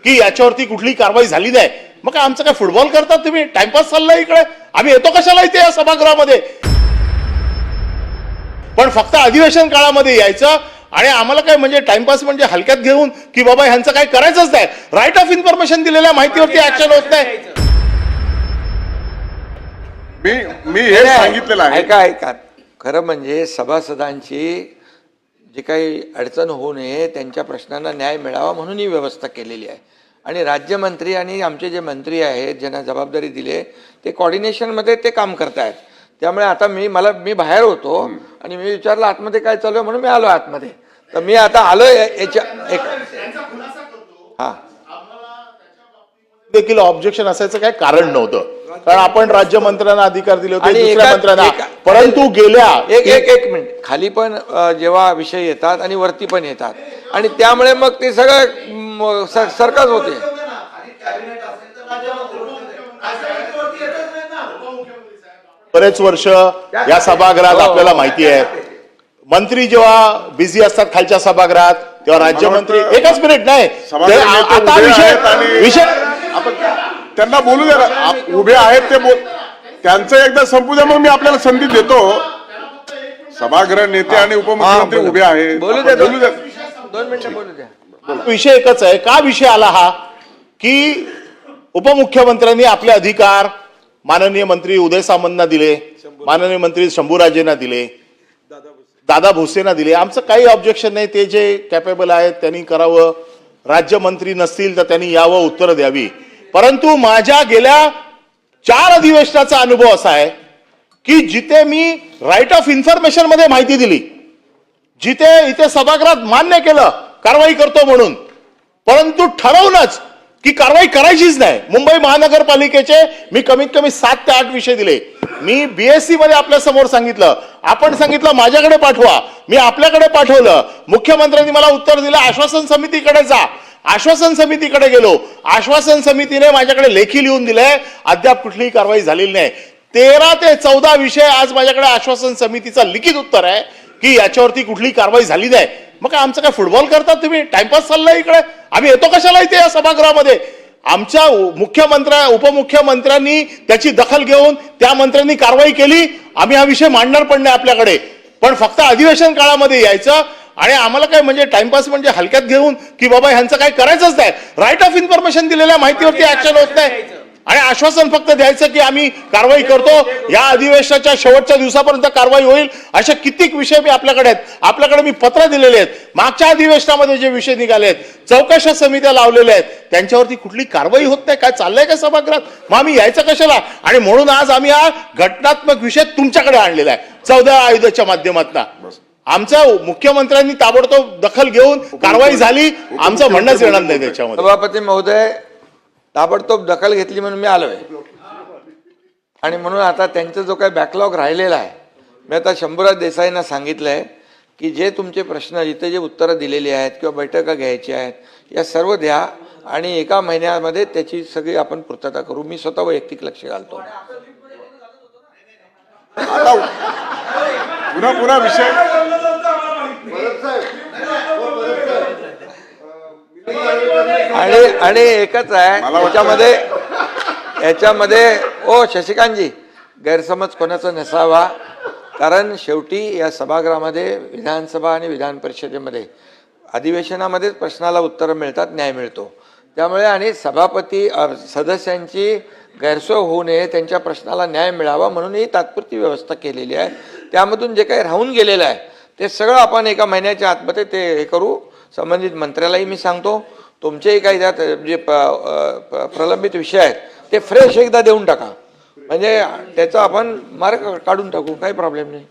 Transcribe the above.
की याच्यावरती कुठली कारवाई झाली नाही, मग काय आमचं काय फुटबॉल करतात तुम्ही? टाइमपास चाललाय इकडे, आम्ही येतो कशाला इथे या सभागृहामध्ये? पण फक्त अधिवेशन काळामध्ये यायचं आणि आम्हाला काय म्हणजे टाइमपास म्हणजे हलक्यात घेऊन की बाबा ह्यांचं काय करायचंच नाही, राईट ऑफ इन्फॉर्मेशन दिलेल्या माहितीवरती ऍक्शन होत नाही. मी हे सांगितलेलं आहे. ऐका खरं म्हणजे सभासदांची जी काही अडचण होऊ नये, त्यांच्या प्रश्नांना न्याय मिळावा म्हणून ही व्यवस्था केलेली आहे. आणि राज्यमंत्री आणि आमचे जे मंत्री आहेत ज्यांना जबाबदारी दिली ते कॉर्डिनेशनमध्ये ते काम करतायत. त्यामुळे आता मी बाहेर होतो आणि मी विचारलं आतमध्ये काय चालू आहे म्हणून मी आलो आतमध्ये. तर मी आता आलो याच्या हा देखील ऑब्जेक्शन असायचं काय कारण नव्हतं, कारण आपण राज्यमंत्र्यांना अधिकार दिले होते, दुसऱ्या मंत्र्यांना. परंतु गेल्या एक मिनिट खाली पण जेव्हा विषय येतात आणि वरती पण येतात आणि त्यामुळे मग ते सगळं सरकच होते. बरेच वर्ष या सभागृहात आपल्याला माहिती आहे, मंत्री जेव्हा बिझी असतात खालच्या सभागृहात तेव्हा राज्यमंत्री एकच मिनिट नाही आता विषय त्यांना बोलू द्या, उभे आहेत ते त्यांचं एकदा संपू द्या, मग मी आपल्याला संधी देतो. सभागृह नेते आणि उपमुख्यमंत्री उभे आहेत, बोलू द्या 2 मिनिटं बोलू द्या. विषय एकच आहे. का विषय आला हा की उपमुख्यमंत्र्यांनी आपले अधिकार माननीय मंत्री उदय सामंतना दिले, माननीय मंत्री शंभूराजेंना दिले, दादा भुसेंना दिले. आमचं काही ऑब्जेक्शन नाही, ते जे कॅपेबल आहेत त्यांनी करावं, राज्यमंत्री नसतील तर त्यांनी यावं, उत्तर द्यावी. परंतु माझ्या गेल्या 4 अधिवेशनाचा अनुभव असा आहे की जिथे मी राईट ऑफ इन्फॉर्मेशन मध्ये माहिती दिली, जिथे इथे सभागृहात मान्य केलं कारवाई करतो म्हणून, परंतु ठरवूनच की कारवाई करायचीच नाही. मुंबई महानगरपालिकेचे मी कमीत कमी 7 ते 8 विषय दिले. मी बीएससी मध्ये आपल्या समोर सांगितलं, आपण सांगितलं माझ्याकडे पाठवा, मी आपल्याकडे पाठवलं, मुख्यमंत्र्यांनी मला उत्तर दिलं आश्वासन समितीकडे जा. आश्वासन समितीकडे गेलो, आश्वासन समितीने माझ्याकडे लेखी लिहून दिलंय, अद्याप कुठलीही कारवाई झालेली नाही. 13 ते 14 विषय आज माझ्याकडे आश्वासन समितीचं लिखित उत्तर आहे की याच्यावरती कुठलीही कारवाई झाली नाही. मग काय आमचं काय फुटबॉल करतात तुम्ही? टाइमपास चाललाय इकडे, आम्ही येतो कशाला इथे या सभागृहामध्ये? आमच्या उपमुख्यमंत्र्यांनी त्याची दखल घेऊन त्या मंत्र्यांनी कारवाई केली, आम्ही हा विषय मांडणार पण नाही आपल्याकडे. पण फक्त अधिवेशन काळामध्ये यायचं आणि आम्हाला काय म्हणजे टाइमपास म्हणजे हलक्यात घेऊन की बाबा ह्यांचं काय करायचंच नाही, राईट ऑफ इन्फॉर्मेशन दिलेल्या माहितीवरती ऍक्शन होत नाही आणि आश्वासन फक्त द्यायचं की आम्ही कारवाई करतो, या अधिवेशनाच्या शेवटच्या दिवसापर्यंत कारवाई होईल. अशा कित्येक विषय मी आपल्याकडे आहेत. आपल्याकडे मी पत्र दिलेले आहेत. मागच्या अधिवेशनामध्ये जे विषय निघाले आहेत, चौकशा समित्या लावलेल्या आहेत, त्यांच्यावरती कुठली कारवाई होत नाही. काय चाललंय का सभागृहात? मग आम्ही यायचं कशाला? आणि म्हणून आज आम्ही हा घटनात्मक विषय तुमच्याकडे आणलेला आहे 14 आयुधाच्या माध्यमातून. आमच्या मुख्यमंत्र्यांनी ताबडतोब दखल घेऊन कारवाई झाली, आमचं म्हणणंच येणार नाही त्याच्यामध्ये. सभापती महोदय, ताबडतोब दखल घेतली म्हणून मी आलोय आणि म्हणून आता त्यांचा जो काही बॅकलॉग राहिलेला आहे, मी आता शंभूराज देसाईंना सांगितलंय की जे तुमचे प्रश्न जिथे जे उत्तरं दिलेली आहेत किंवा बैठका घ्यायची आहेत या सर्व द्या आणि 1 महिन्यामध्ये त्याची सगळी आपण पूर्तता करू. मी स्वतः वैयक्तिक लक्ष घालतो. पुन्हा विषय आणि एकच आहे याच्यामध्ये ओ शशिकांतजी, गैरसमज कोणाचा नसावा, कारण शेवटी या सभागृहामध्ये विधानसभा आणि विधान परिषदेमध्ये अधिवेशनामध्येच प्रश्नाला उत्तरं मिळतात, न्याय मिळतो. त्यामुळे आणि सभापती सदस्यांची गैरसोय होऊ नये, त्यांच्या प्रश्नाला न्याय मिळावा म्हणून ही तात्पुरती व्यवस्था केलेली आहे. त्यामधून जे काही राहून गेलेलं आहे ते सगळं आपण 1 महिन्याच्या आतमध्ये ते हे करू. संबंधित मंत्र्यालाही मी सांगतो, तुमचेही काही त्यात जे प्रलंबित विषय आहेत ते फ्रेश एकदा देऊन टाका, म्हणजे त्याचा आपण मार्ग काढून टाकू, काही प्रॉब्लेम नाही.